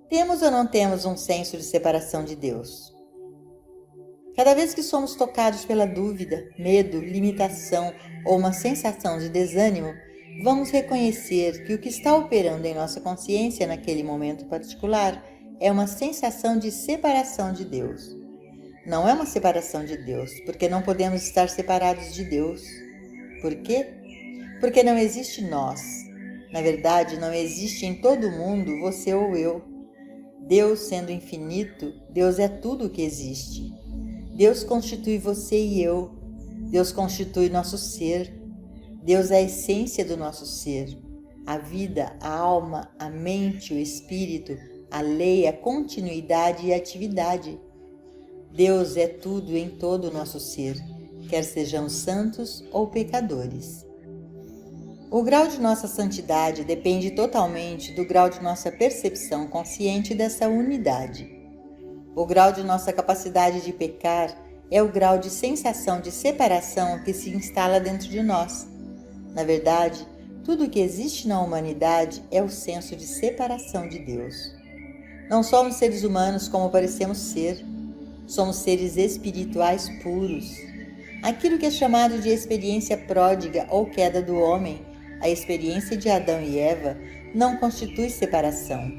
Temos ou não temos um senso de separação de Deus? Cada vez que somos tocados pela dúvida, medo, limitação ou uma sensação de desânimo, vamos reconhecer que o que está operando em nossa consciência naquele momento particular é uma sensação de separação de Deus. Não é uma separação de Deus, porque não podemos estar separados de Deus. Por quê? Porque não existe nós. Na verdade, não existe em todo mundo você ou eu. Deus sendo infinito, Deus é tudo o que existe. Deus constitui você e eu. Deus constitui nosso ser. Deus é a essência do nosso ser. A vida, a alma, a mente, o espírito, a lei, a continuidade e a atividade. Deus é tudo em todo o nosso ser, quer sejamos santos ou pecadores. O grau de nossa santidade depende totalmente do grau de nossa percepção consciente dessa unidade. O grau de nossa capacidade de pecar é o grau de sensação de separação que se instala dentro de nós. Na verdade, tudo o que existe na humanidade é o senso de separação de Deus. Não somos seres humanos como parecemos ser. Somos seres espirituais puros. Aquilo que é chamado de experiência pródiga ou queda do homem, a experiência de Adão e Eva, não constitui separação.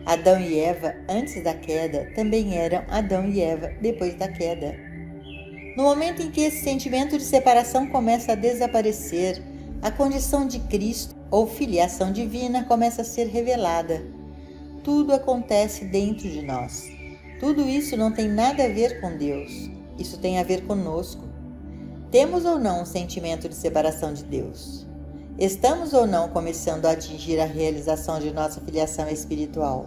Adão e Eva, antes da queda, também eram Adão e Eva depois da queda. No momento em que esse sentimento de separação começa a desaparecer, a condição de Cristo ou filiação divina começa a ser revelada. Tudo acontece dentro de nós. Tudo isso não tem nada a ver com Deus. Isso tem a ver conosco. Temos ou não um sentimento de separação de Deus? Estamos ou não começando a atingir a realização de nossa filiação espiritual?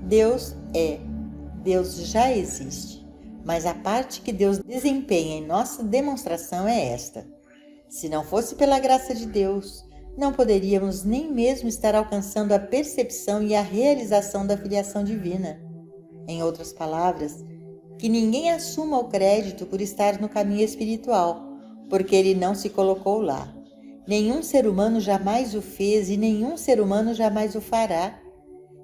Deus é. Deus já existe. Mas a parte que Deus desempenha em nossa demonstração é esta. Se não fosse pela graça de Deus, não poderíamos nem mesmo estar alcançando a percepção e a realização da filiação divina. Em outras palavras, que ninguém assuma o crédito por estar no caminho espiritual, porque ele não se colocou lá. Nenhum ser humano jamais o fez e nenhum ser humano jamais o fará.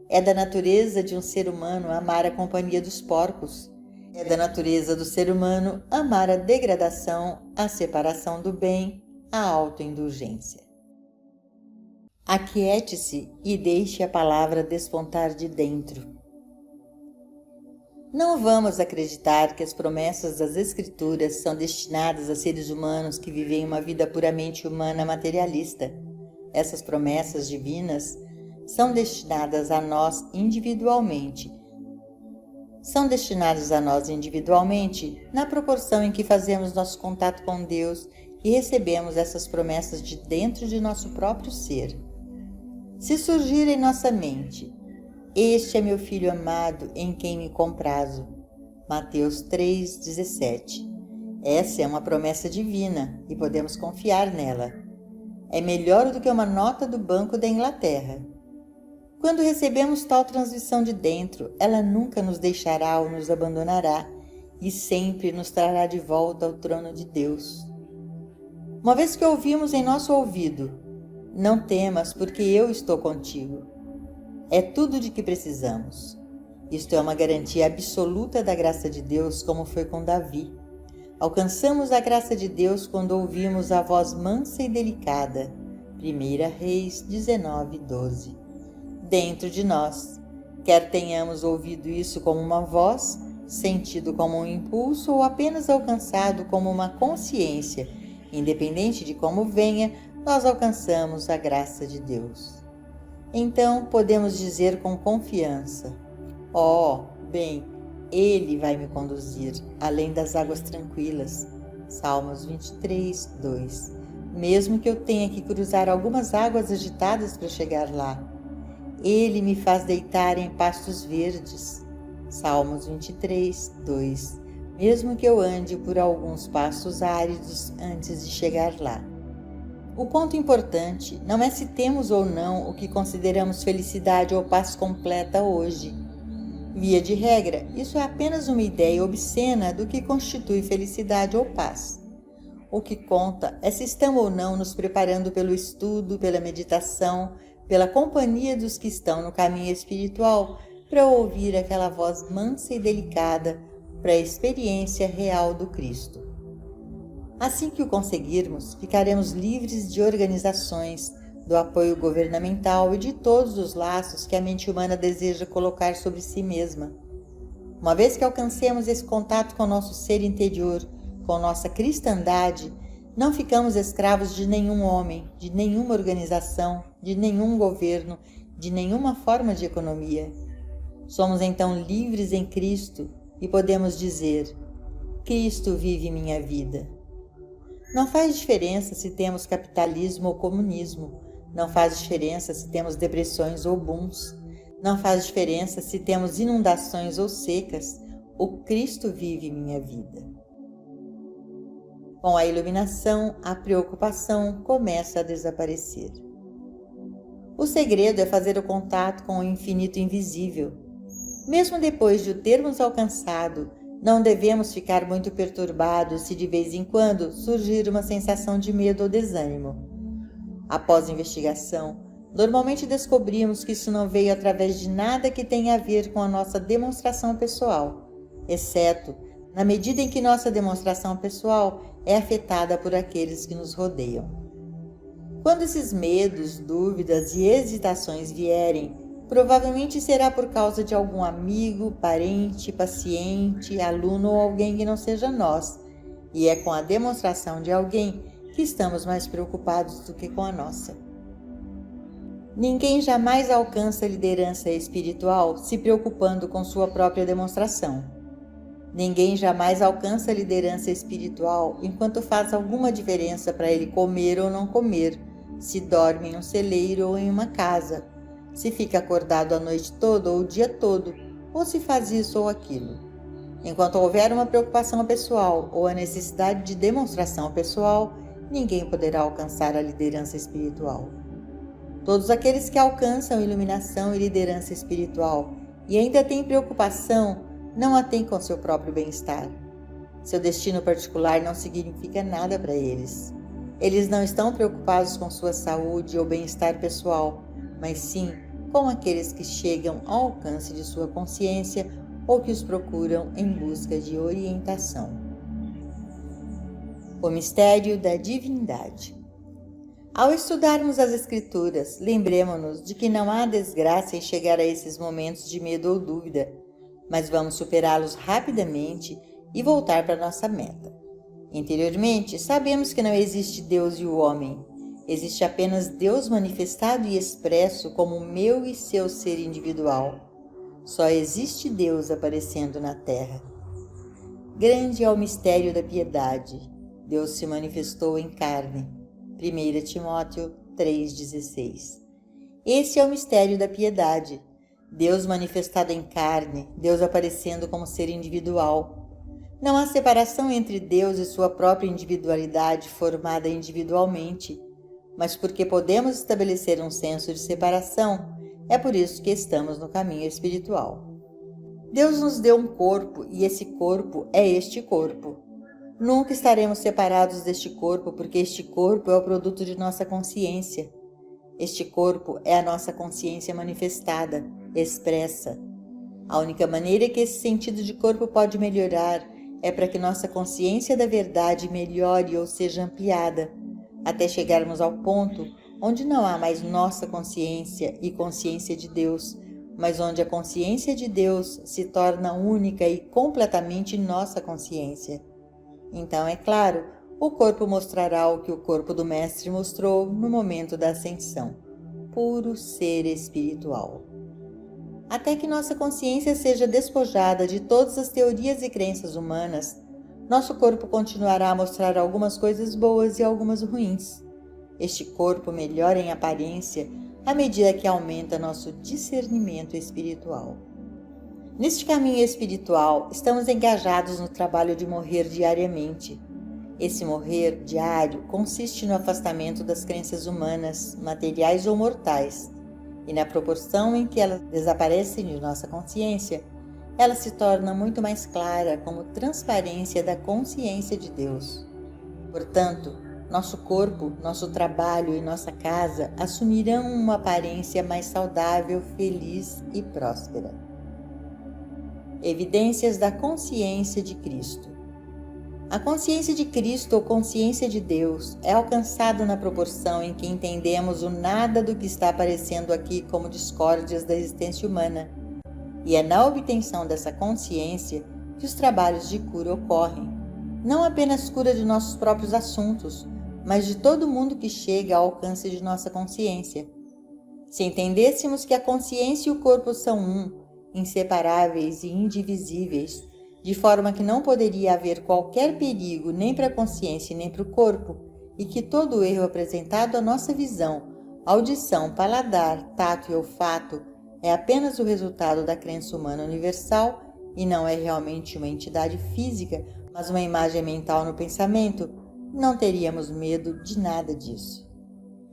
É da natureza de um ser humano amar a companhia dos porcos. É da natureza do ser humano amar a degradação, a separação do bem, a autoindulgência. Aquiete-se e deixe a palavra despontar de dentro. Não vamos acreditar que as promessas das Escrituras são destinadas a seres humanos que vivem uma vida puramente humana materialista. Essas promessas divinas são destinadas a nós individualmente. Na proporção em que fazemos nosso contato com Deus e recebemos essas promessas de dentro de nosso próprio ser. Se surgir em nossa mente, este é meu filho amado em quem me comprazo. Mateus 3,17. Essa é uma promessa divina e podemos confiar nela. É melhor do que uma nota do Banco da Inglaterra. Quando recebemos tal transmissão de dentro, ela nunca nos deixará ou nos abandonará e sempre nos trará de volta ao trono de Deus. Uma vez que ouvimos em nosso ouvido, não temas porque eu estou contigo. É tudo de que precisamos. Isto é uma garantia absoluta da graça de Deus, como foi com Davi. Alcançamos a graça de Deus quando ouvimos a voz mansa e delicada. 1 Reis 19:12. Dentro de nós, quer tenhamos ouvido isso como uma voz, sentido como um impulso ou apenas alcançado como uma consciência, independente de como venha, nós alcançamos a graça de Deus. Então podemos dizer com confiança: bem, Ele vai me conduzir além das águas tranquilas. Salmos 23:2. Mesmo que eu tenha que cruzar algumas águas agitadas para chegar lá, Ele me faz deitar em pastos verdes. Salmos 23:2. Mesmo que eu ande por alguns pastos áridos antes de chegar lá. O ponto importante não é se temos ou não o que consideramos felicidade ou paz completa hoje. Via de regra, isso é apenas uma ideia obscena do que constitui felicidade ou paz. O que conta é se estamos ou não nos preparando pelo estudo, pela meditação, pela companhia dos que estão no caminho espiritual, para ouvir aquela voz mansa e delicada para a experiência real do Cristo. Assim que o conseguirmos, ficaremos livres de organizações, do apoio governamental e de todos os laços que a mente humana deseja colocar sobre si mesma. Uma vez que alcancemos esse contato com nosso ser interior, com nossa cristandade, não ficamos escravos de nenhum homem, de nenhuma organização, de nenhum governo, de nenhuma forma de economia. Somos então livres em Cristo e podemos dizer: Cristo vive minha vida. Não faz diferença se temos capitalismo ou comunismo. Não faz diferença se temos depressões ou booms. Não faz diferença se temos inundações ou secas. O Cristo vive minha vida. Com a iluminação, a preocupação começa a desaparecer. O segredo é fazer o contato com o infinito invisível. Mesmo depois de o termos alcançado, não devemos ficar muito perturbados se de vez em quando surgir uma sensação de medo ou desânimo. Após investigação, normalmente descobrimos que isso não veio através de nada que tenha a ver com a nossa demonstração pessoal, exceto na medida em que nossa demonstração pessoal é afetada por aqueles que nos rodeiam. Quando esses medos, dúvidas e hesitações vierem, provavelmente será por causa de algum amigo, parente, paciente, aluno ou alguém que não seja nós, e é com a demonstração de alguém que estamos mais preocupados do que com a nossa. Ninguém jamais alcança a liderança espiritual se preocupando com sua própria demonstração. Ninguém jamais alcança a liderança espiritual enquanto faz alguma diferença para ele comer ou não comer, se dorme em um celeiro ou em uma casa, se fica acordado a noite toda ou o dia todo, ou se faz isso ou aquilo. Enquanto houver uma preocupação pessoal ou a necessidade de demonstração pessoal, ninguém poderá alcançar a liderança espiritual. Todos aqueles que alcançam iluminação e liderança espiritual e ainda têm preocupação, não a têm com seu próprio bem-estar. Seu destino particular não significa nada para eles. Eles não estão preocupados com sua saúde ou bem-estar pessoal, mas sim com aqueles que chegam ao alcance de sua consciência ou que os procuram em busca de orientação. O mistério da divindade. Ao estudarmos as Escrituras, lembremos-nos de que não há desgraça em chegar a esses momentos de medo ou dúvida, mas vamos superá-los rapidamente e voltar para nossa meta. Interiormente, sabemos que não existe Deus e o homem. Existe apenas Deus manifestado e expresso como meu e seu ser individual. Só existe Deus aparecendo na terra. Grande é o mistério da piedade. Deus se manifestou em carne. 1 Timóteo 3,16. Esse é o mistério da piedade. Deus manifestado em carne, Deus aparecendo como ser individual. Não há separação entre Deus e sua própria individualidade formada individualmente, mas porque podemos estabelecer um senso de separação, é por isso que estamos no caminho espiritual. Deus nos deu um corpo e esse corpo é este corpo. Nunca estaremos separados deste corpo, porque este corpo é o produto de nossa consciência. Este corpo é a nossa consciência manifestada, expressa. A única maneira que esse sentido de corpo pode melhorar é para que nossa consciência da verdade melhore ou seja ampliada, até chegarmos ao ponto onde não há mais nossa consciência e consciência de Deus, mas onde a consciência de Deus se torna única e completamente nossa consciência. Então, é claro, o corpo mostrará o que o corpo do Mestre mostrou no momento da ascensão, puro ser espiritual. Até que nossa consciência seja despojada de todas as teorias e crenças humanas, nosso corpo continuará a mostrar algumas coisas boas e algumas ruins. Este corpo melhora em aparência à medida que aumenta nosso discernimento espiritual. Neste caminho espiritual, estamos engajados no trabalho de morrer diariamente. Esse morrer diário consiste no afastamento das crenças humanas, materiais ou mortais, e na proporção em que elas desaparecem de nossa consciência, ela se torna muito mais clara como transparência da consciência de Deus. Portanto, nosso corpo, nosso trabalho e nossa casa assumirão uma aparência mais saudável, feliz e próspera. Evidências da consciência de Cristo. A consciência de Cristo ou consciência de Deus é alcançada na proporção em que entendemos o nada do que está aparecendo aqui como discórdias da existência humana, e é na obtenção dessa consciência que os trabalhos de cura ocorrem, não apenas cura de nossos próprios assuntos, mas de todo mundo que chega ao alcance de nossa consciência. Se entendêssemos que a consciência e o corpo são um, inseparáveis e indivisíveis, de forma que não poderia haver qualquer perigo nem para a consciência nem para o corpo, e que todo o erro apresentado à nossa visão, audição, paladar, tato e olfato é apenas o resultado da crença humana universal e não é realmente uma entidade física, mas uma imagem mental no pensamento, não teríamos medo de nada disso.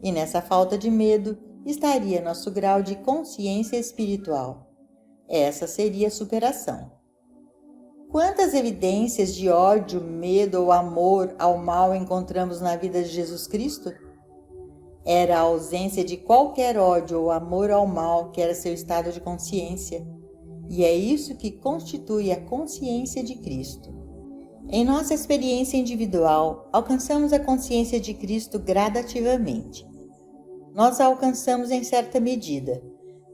E nessa falta de medo estaria nosso grau de consciência espiritual. Essa seria a superação. Quantas evidências de ódio, medo ou amor ao mal encontramos na vida de Jesus Cristo? Era a ausência de qualquer ódio ou amor ao mal que era seu estado de consciência, e é isso que constitui a consciência de Cristo. Em nossa experiência individual, alcançamos a consciência de Cristo gradativamente. Nós a alcançamos em certa medida,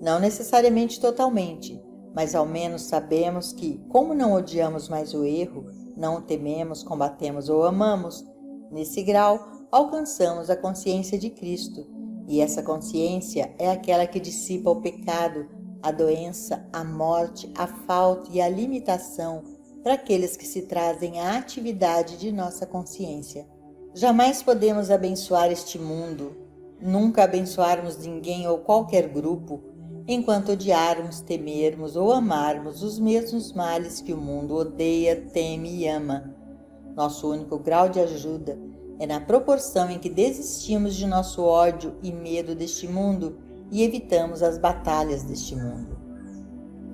não necessariamente totalmente, mas ao menos sabemos que, como não odiamos mais o erro, não o tememos, combatemos ou amamos, nesse grau alcançamos a consciência de Cristo, e essa consciência é aquela que dissipa o pecado, a doença, a morte, a falta e a limitação para aqueles que se trazem à atividade de nossa consciência. Jamais podemos abençoar este mundo, nunca abençoarmos ninguém ou qualquer grupo, enquanto odiarmos, temermos ou amarmos os mesmos males que o mundo odeia, teme e ama. Nosso único grau de ajuda é na proporção em que desistimos de nosso ódio e medo deste mundo e evitamos as batalhas deste mundo.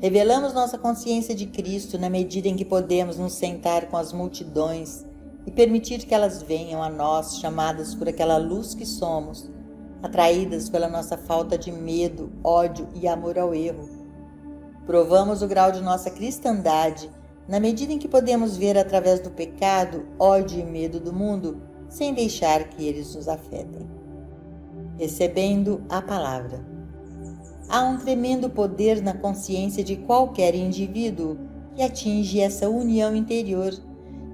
Revelamos nossa consciência de Cristo na medida em que podemos nos sentar com as multidões e permitir que elas venham a nós, chamadas por aquela luz que somos, atraídas pela nossa falta de medo, ódio e amor ao erro. Provamos o grau de nossa cristandade na medida em que podemos ver através do pecado, ódio e medo do mundo, sem deixar que eles nos afetem. Recebendo a palavra. Há um tremendo poder na consciência de qualquer indivíduo que atinge essa união interior,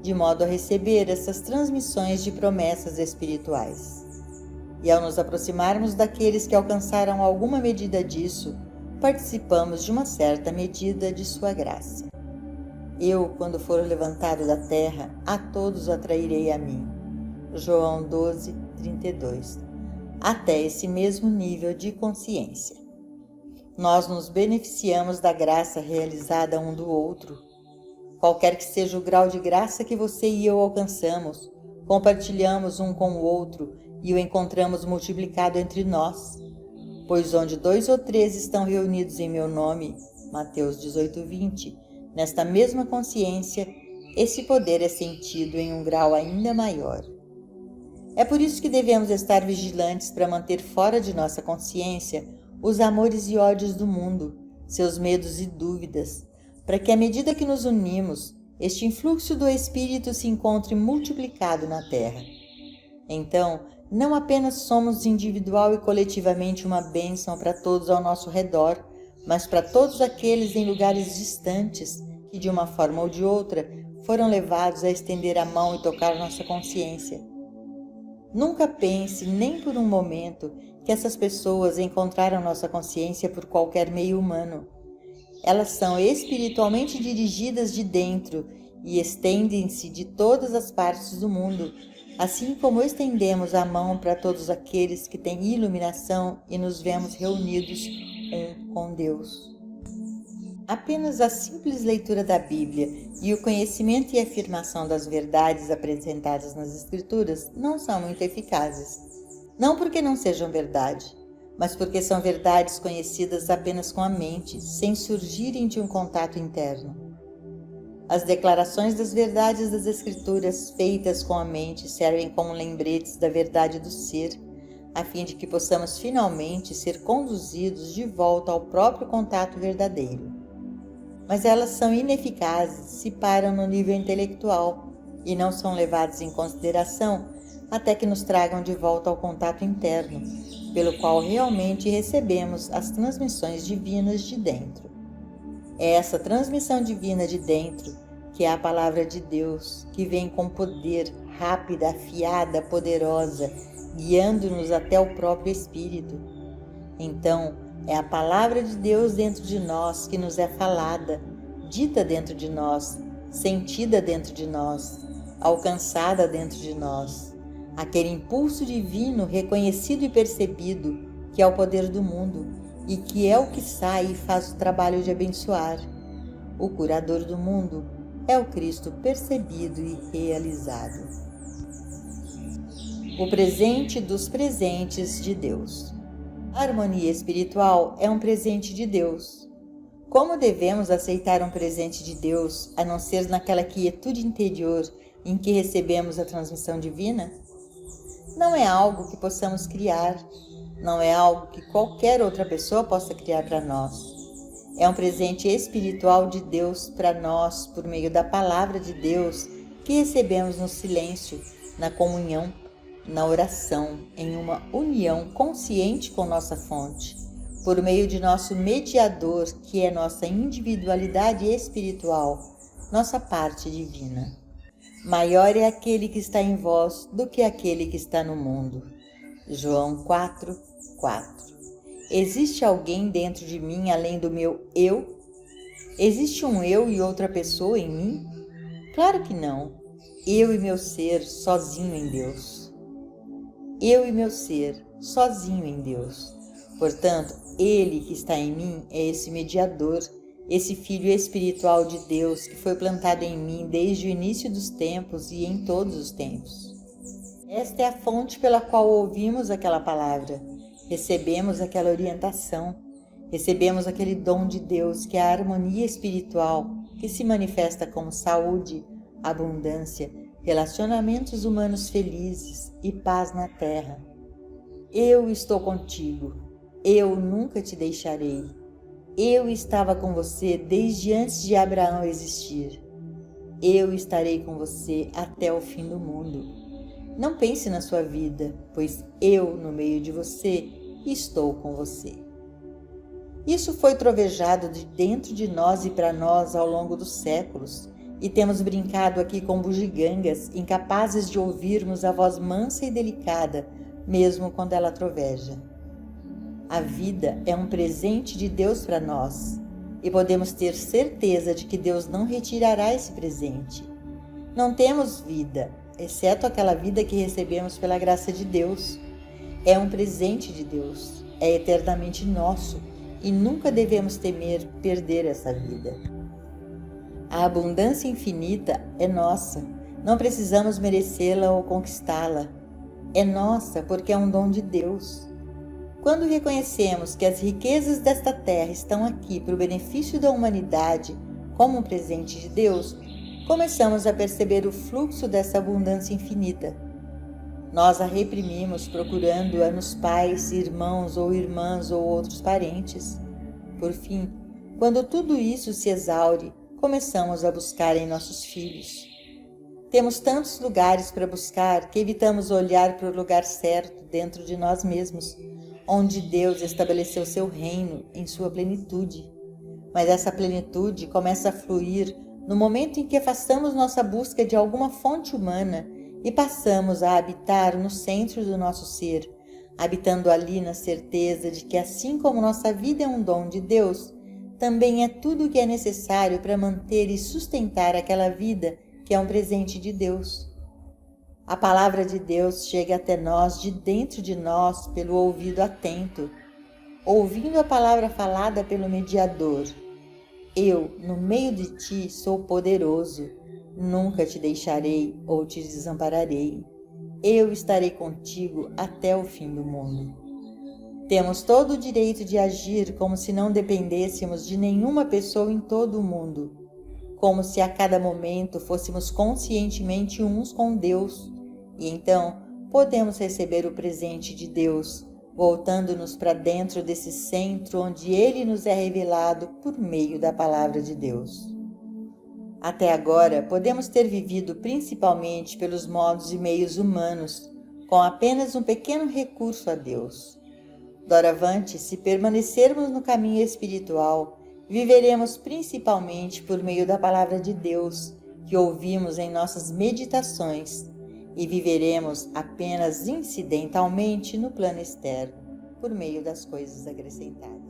de modo a receber essas transmissões de promessas espirituais. E ao nos aproximarmos daqueles que alcançaram alguma medida disso, participamos de uma certa medida de sua graça. Eu, quando for levantado da terra, a todos atrairei a mim. João 12, 32. Até esse mesmo nível de consciência. Nós nos beneficiamos da graça realizada um do outro. Qualquer que seja o grau de graça que você e eu alcançamos, compartilhamos um com o outro e o encontramos multiplicado entre nós. Pois onde 2 ou 3 estão reunidos em meu nome, Mateus 18, 20, nesta mesma consciência, esse poder é sentido em um grau ainda maior. É por isso que devemos estar vigilantes para manter fora de nossa consciência os amores e ódios do mundo, seus medos e dúvidas, para que à medida que nos unimos, este influxo do Espírito se encontre multiplicado na Terra. Então, não apenas somos individual e coletivamente uma bênção para todos ao nosso redor, mas para todos aqueles em lugares distantes que, de uma forma ou de outra, foram levados a estender a mão e tocar nossa consciência. Nunca pense, nem por um momento, que essas pessoas encontraram nossa consciência por qualquer meio humano. Elas são espiritualmente dirigidas de dentro e estendem-se de todas as partes do mundo, assim como estendemos a mão para todos aqueles que têm iluminação e nos vemos reunidos um com Deus. Apenas a simples leitura da Bíblia e o conhecimento e afirmação das verdades apresentadas nas Escrituras não são muito eficazes. Não porque não sejam verdade, mas porque são verdades conhecidas apenas com a mente, sem surgirem de um contato interno. As declarações das verdades das Escrituras feitas com a mente servem como lembretes da verdade do ser, a fim de que possamos finalmente ser conduzidos de volta ao próprio contato verdadeiro. Mas elas são ineficazes se param no nível intelectual e não são levadas em consideração até que nos tragam de volta ao contato interno, pelo qual realmente recebemos as transmissões divinas de dentro. É essa transmissão divina de dentro que é a palavra de Deus, que vem com poder, rápida, afiada, poderosa, guiando-nos até o próprio Espírito. Então, é a palavra de Deus dentro de nós que nos é falada, dita dentro de nós, sentida dentro de nós, alcançada dentro de nós. Aquele impulso divino reconhecido e percebido que é o poder do mundo e que é o que sai e faz o trabalho de abençoar. O curador do mundo é o Cristo percebido e realizado. O presente dos presentes de Deus. A harmonia espiritual é um presente de Deus. Como devemos aceitar um presente de Deus, a não ser naquela quietude interior em que recebemos a transmissão divina? Não é algo que possamos criar, não é algo que qualquer outra pessoa possa criar para nós. É um presente espiritual de Deus para nós, por meio da palavra de Deus que recebemos no silêncio, na comunhão, na oração, em uma união consciente com nossa fonte, por meio de nosso mediador, que é nossa individualidade espiritual, nossa parte divina. Maior é aquele que está em vós do que aquele que está no mundo. João 4:4. Existe alguém dentro de mim além do meu eu? Existe um eu e outra pessoa em mim? Claro que não. Eu e meu ser sozinho em Deus. Eu e meu ser sozinho em Deus. Portanto, Ele que está em mim é esse mediador, esse Filho espiritual de Deus que foi plantado em mim desde o início dos tempos e em todos os tempos. Esta é a fonte pela qual ouvimos aquela palavra, recebemos aquela orientação, recebemos aquele dom de Deus que é a harmonia espiritual que se manifesta como saúde, abundância, relacionamentos humanos felizes e paz na terra. Eu estou contigo, eu nunca te deixarei. Eu estava com você desde antes de Abraão existir. Eu estarei com você até o fim do mundo. Não pense na sua vida, pois eu, no meio de você, estou com você. Isso foi trovejado de dentro de nós e para nós ao longo dos séculos, e temos brincado aqui com bugigangas, incapazes de ouvirmos a voz mansa e delicada, mesmo quando ela troveja. A vida é um presente de Deus para nós, e podemos ter certeza de que Deus não retirará esse presente. Não temos vida, exceto aquela vida que recebemos pela graça de Deus. É um presente de Deus, é eternamente nosso, e nunca devemos temer perder essa vida. A abundância infinita é nossa, não precisamos merecê-la ou conquistá-la. É nossa porque é um dom de Deus. Quando reconhecemos que as riquezas desta terra estão aqui para o benefício da humanidade como um presente de Deus, começamos a perceber o fluxo dessa abundância infinita. Nós a reprimimos procurando-a nos pais, irmãos ou irmãs ou outros parentes. Por fim, quando tudo isso se exaure, começamos a buscar em nossos filhos. Temos tantos lugares para buscar que evitamos olhar para o lugar certo dentro de nós mesmos, onde Deus estabeleceu seu reino em sua plenitude. Mas essa plenitude começa a fluir no momento em que afastamos nossa busca de alguma fonte humana e passamos a habitar no centro do nosso ser, habitando ali na certeza de que assim como nossa vida é um dom de Deus, também é tudo o que é necessário para manter e sustentar aquela vida que é um presente de Deus. A palavra de Deus chega até nós de dentro de nós pelo ouvido atento, ouvindo a palavra falada pelo mediador. Eu, no meio de ti, sou poderoso, nunca te deixarei ou te desampararei. Eu estarei contigo até o fim do mundo. Temos todo o direito de agir como se não dependêssemos de nenhuma pessoa em todo o mundo. como se a cada momento fôssemos conscientemente uns com Deus, e então podemos receber o presente de Deus, voltando-nos para dentro desse centro onde Ele nos é revelado por meio da Palavra de Deus. Até agora, podemos ter vivido principalmente pelos modos e meios humanos, com apenas um pequeno recurso a Deus. Doravante, se permanecermos no caminho espiritual, viveremos principalmente por meio da Palavra de Deus, que ouvimos em nossas meditações, e viveremos apenas incidentalmente no plano externo, por meio das coisas acrescentadas.